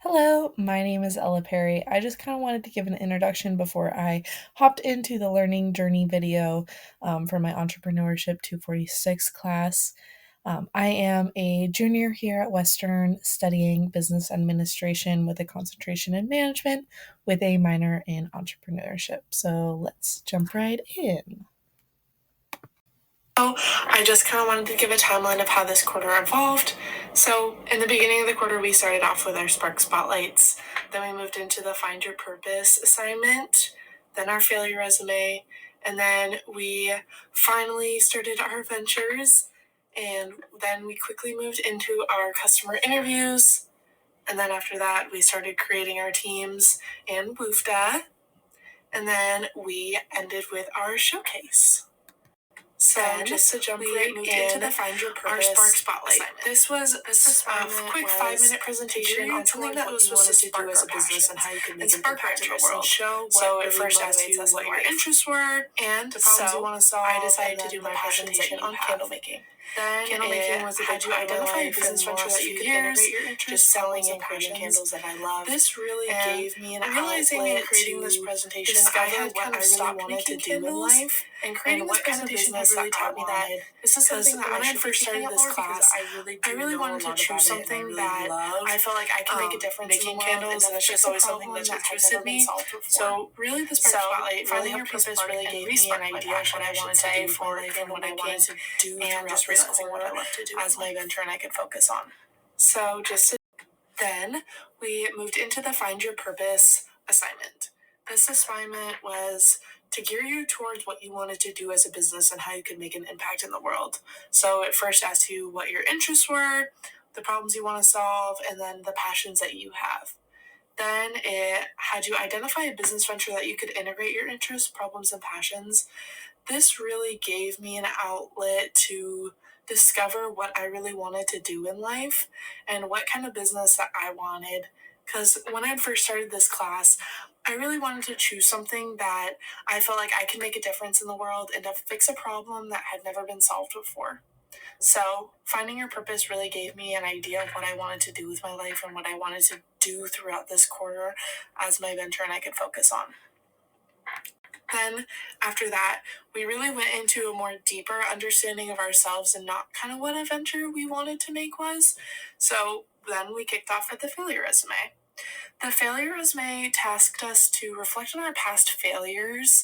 Hello, my name is Ella Perry. I just kind of wanted to give an introduction before I hopped into the learning journey video for my Entrepreneurship 246 class. I am a junior here at Western studying business administration with a concentration in management with a minor in entrepreneurship. So let's jump right in. So I just kind of wanted to give a timeline of how this quarter evolved. So in the beginning of the quarter, we started off with our Spark Spotlights. Then we moved into the Find Your Purpose assignment, then our failure resume, and then we finally started our ventures. And then we quickly moved into our customer interviews. And then after that, we started creating our teams and WOOFDA. And then we ended with our showcase. So just to jump right into the Find Your Purpose, our Spark Spotlight. This was a quick 5-minute presentation on something that was supposed to do as a business and how you can make an impact in the world. So it first asked you what your interests were and the problems you want to solve. I decided to do my presentation on candle making. Then candle making was a big identify a business venture that you could integrate your interests, just selling and creating candles that I love. This really gave me an realizing in creating this presentation, I had kind of stopped wanted to do in life. And creating this presentation had really taught me that this is something that when I first started this class, I really wanted to choose something that I felt like I can make a difference making candles, and it's just always something that's interested me. So really, this Spark Spotlight, finding your purpose really gave me an idea of what I wanted to say for life and what I wanted to do and just realizing what I love to do as my venture and I could focus on. So then we moved into the Find Your Purpose assignment. This assignment was to gear you towards what you wanted to do as a business and how you could make an impact in the world. So it first asked you what your interests were, the problems you want to solve, and then the passions that you have. Then it had you identify a business venture that you could integrate your interests, problems, and passions. This really gave me an outlet to discover what I really wanted to do in life and what kind of business that I wanted. Because when I first started this class, I really wanted to choose something that I felt like I could make a difference in the world and to fix a problem that had never been solved before. So, finding your purpose really gave me an idea of what I wanted to do with my life and what I wanted to do throughout this quarter as my venture and I could focus on. Then, after that, we really went into a more deeper understanding of ourselves and not kind of what a venture we wanted to make was. So, then we kicked off with the failure resume. The failure resume tasked us to reflect on our past failures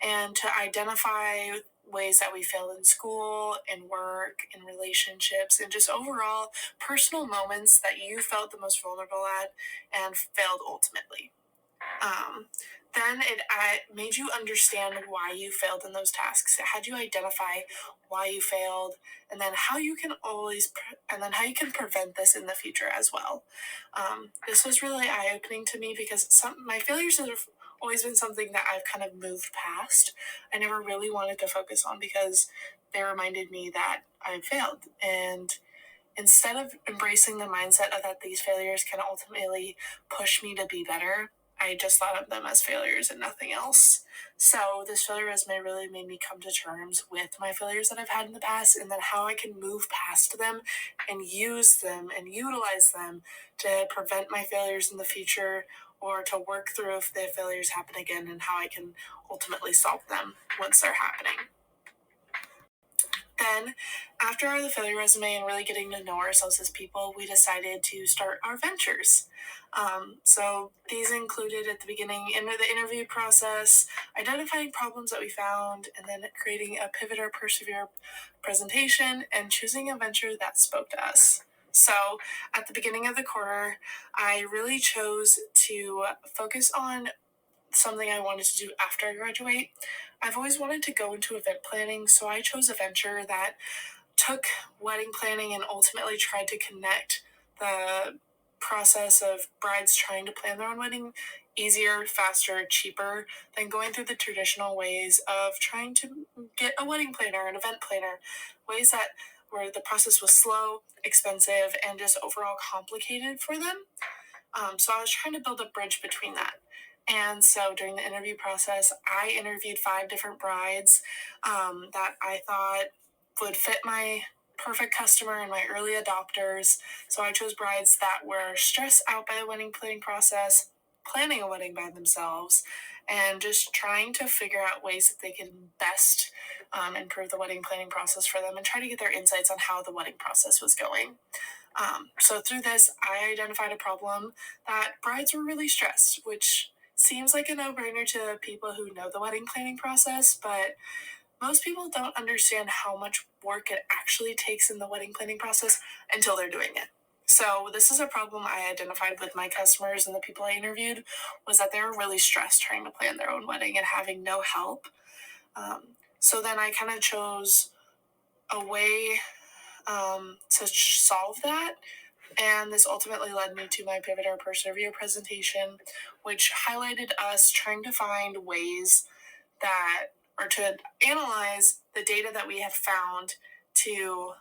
and to identify ways that we failed in school, in work, in relationships, and just overall personal moments that you felt the most vulnerable at and failed ultimately. Then it made you understand why you failed in those tasks. It had you identify why you failed, and then how you can how you can prevent this in the future as well. This was really eye-opening to me because my failures have always been something that I've kind of moved past. I never really wanted to focus on because they reminded me that I failed, and instead of embracing the mindset of that these failures can ultimately push me to be better, I just thought of them as failures and nothing else. So this failure resume really made me come to terms with my failures that I've had in the past and then how I can move past them and use them and utilize them to prevent my failures in the future or to work through if the failures happen again and how I can ultimately solve them once they're happening. Then, after the failure resume and really getting to know ourselves as people, we decided to start our ventures. So these included at the beginning, in the interview process, identifying problems that we found, and then creating a pivot or persevere presentation, and choosing a venture that spoke to us. So at the beginning of the quarter, I really chose to focus on something I wanted to do after I graduate. I've always wanted to go into event planning, so I chose a venture that took wedding planning and ultimately tried to connect the process of brides trying to plan their own wedding easier, faster, cheaper than going through the traditional ways of trying to get a wedding planner, an event planner, ways that where the process was slow, expensive, and just overall complicated for them. So I was trying to build a bridge between that. And so during the interview process, I interviewed 5 different brides that I thought would fit my perfect customer and my early adopters. So I chose brides that were stressed out by the wedding planning process, planning a wedding by themselves, and just trying to figure out ways that they can best improve the wedding planning process for them and try to get their insights on how the wedding process was going. So through this, I identified a problem that brides were really stressed, which seems like a no-brainer to people who know the wedding planning process, but most people don't understand how much work it actually takes in the wedding planning process until they're doing it. So this is a problem I identified with my customers and the people I interviewed, was that they were really stressed trying to plan their own wedding and having no help. So then I kind of chose a way to solve that. And this ultimately led me to my Pivot or Persevere presentation, which highlighted us trying to find ways that, or to analyze the data that we had found to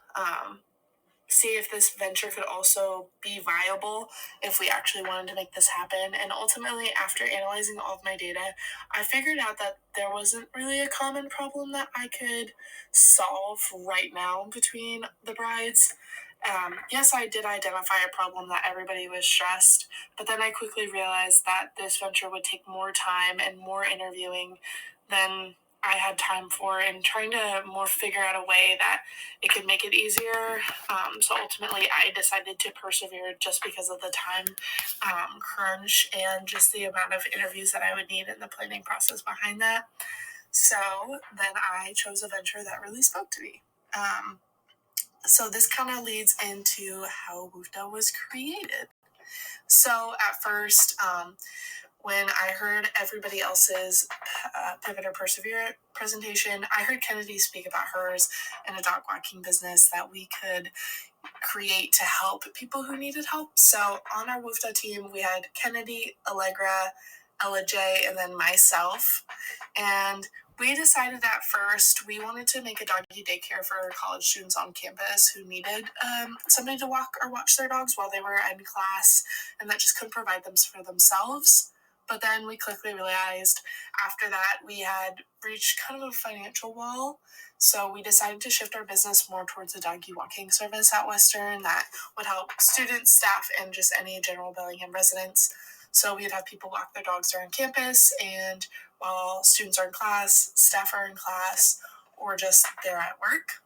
see if this venture could also be viable if we actually wanted to make this happen. And ultimately, after analyzing all of my data, I figured out that there wasn't really a common problem that I could solve right now between the brides. Yes, I did identify a problem that everybody was stressed, but then I quickly realized that this venture would take more time and more interviewing than I had time for, and trying to more figure out a way that it could make it easier. So ultimately, I decided to persevere just because of the time crunch and just the amount of interviews that I would need in the planning process behind that. So then I chose a venture that really spoke to me. So this kind of leads into how WUFTA was created. So at first, when I heard everybody else's Pivot or Persevere presentation, I heard Kennedy speak about hers and a dog walking business that we could create to help people who needed help. So on our WUFTA team, we had Kennedy, Allegra, Ella J, and then myself. And we decided at first we wanted to make a doggy daycare for college students on campus who needed somebody to walk or watch their dogs while they were in class, and that just couldn't provide them for themselves. But then we quickly realized after that we had reached kind of a financial wall. So we decided to shift our business more towards a doggy walking service at Western that would help students, staff, and just any general Bellingham residents. So we'd have people walk their dogs around campus, and while students are in class, staff are in class, or just they're at work.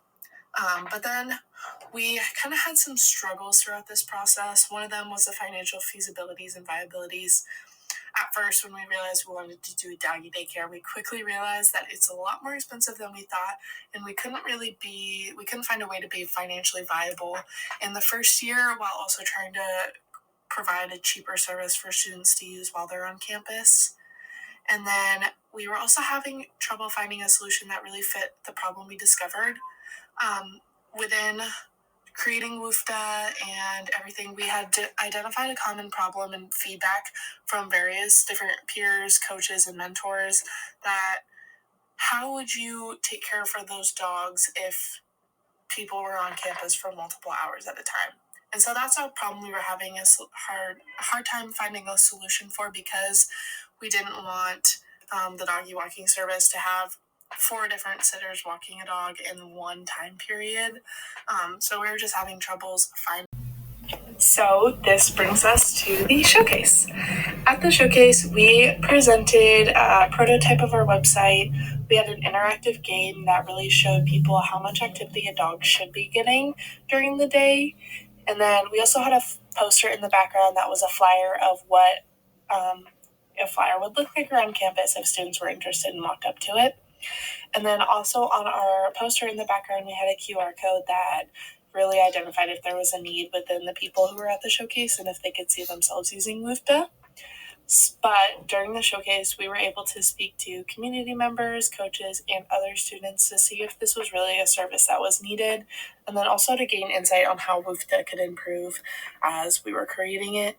But then we kind of had some struggles throughout this process. One of them was the financial feasibilities and viabilities. At first, when we realized we wanted to do doggy daycare, we quickly realized that it's a lot more expensive than we thought, and we couldn't find a way to be financially viable in the first year while also trying to provide a cheaper service for students to use while they're on campus. And then we were also having trouble finding a solution that really fit the problem we discovered. Within creating WUFTA and everything, we had identified a common problem and feedback from various different peers, coaches, and mentors that how would you take care for those dogs if people were on campus for multiple hours at a time? And so that's a problem we were having a hard time finding a solution for, because we didn't want the doggy walking service to have 4 different sitters walking a dog in one time period. So we were just having troubles finding. So this brings us to the showcase. At the showcase, we presented a prototype of our website. We had an interactive game that really showed people how much activity a dog should be getting during the day. And then we also had a poster in the background that was a flyer of what a flyer would look like around campus if students were interested and walked up to it. And then also on our poster in the background, we had a QR code that really identified if there was a need within the people who were at the showcase and if they could see themselves using WUFTA. But during the showcase, we were able to speak to community members, coaches, and other students to see if this was really a service that was needed, and then also to gain insight on how WUFTA could improve as we were creating it.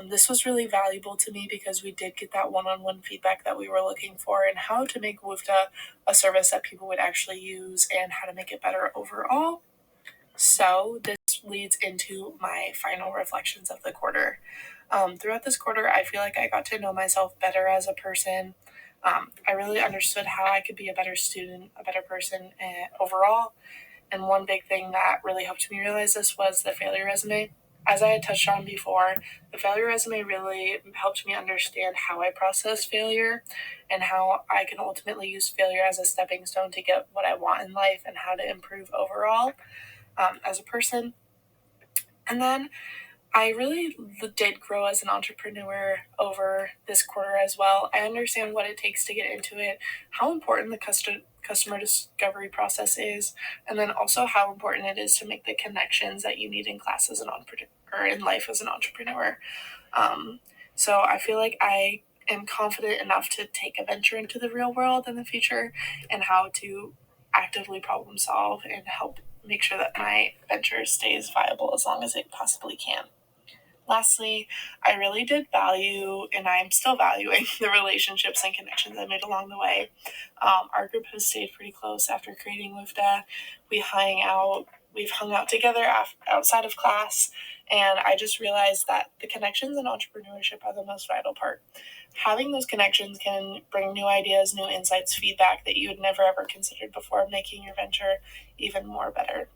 This was really valuable to me because we did get that one-on-one feedback that we were looking for, and how to make WUFTA a service that people would actually use and how to make it better overall. So this leads into my final reflections of the quarter. Throughout this quarter, I feel like I got to know myself better as a person. I really understood how I could be a better student, a better person overall. And one big thing that really helped me realize this was the failure resume. As I had touched on before, the failure resume really helped me understand how I process failure and how I can ultimately use failure as a stepping stone to get what I want in life and how to improve overall as a person. And then I really did grow as an entrepreneur over this quarter as well. I understand what it takes to get into it, how important the customer discovery process is, and then also how important it is to make the connections that you need in class as an entrepreneur or in life as an entrepreneur. Um, so I feel like I am confident enough to take a venture into the real world in the future and how to actively problem solve and help make sure that my venture stays viable as long as it possibly can. Lastly, I really did value, and I'm still valuing, the relationships and connections I made along the way. Our group has stayed pretty close after creating WUFDA. We've hung out together outside of class, and I just realized that the connections in entrepreneurship are the most vital part. Having those connections can bring new ideas, new insights, feedback that you had never ever considered before, making your venture even more better.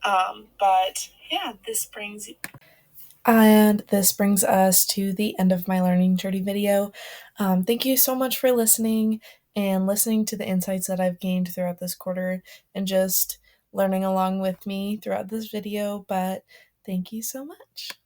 But yeah, this brings us to the end of my learning journey video. Thank you so much for listening and listening to the insights that I've gained throughout this quarter and just learning along with me throughout this video. But thank you so much.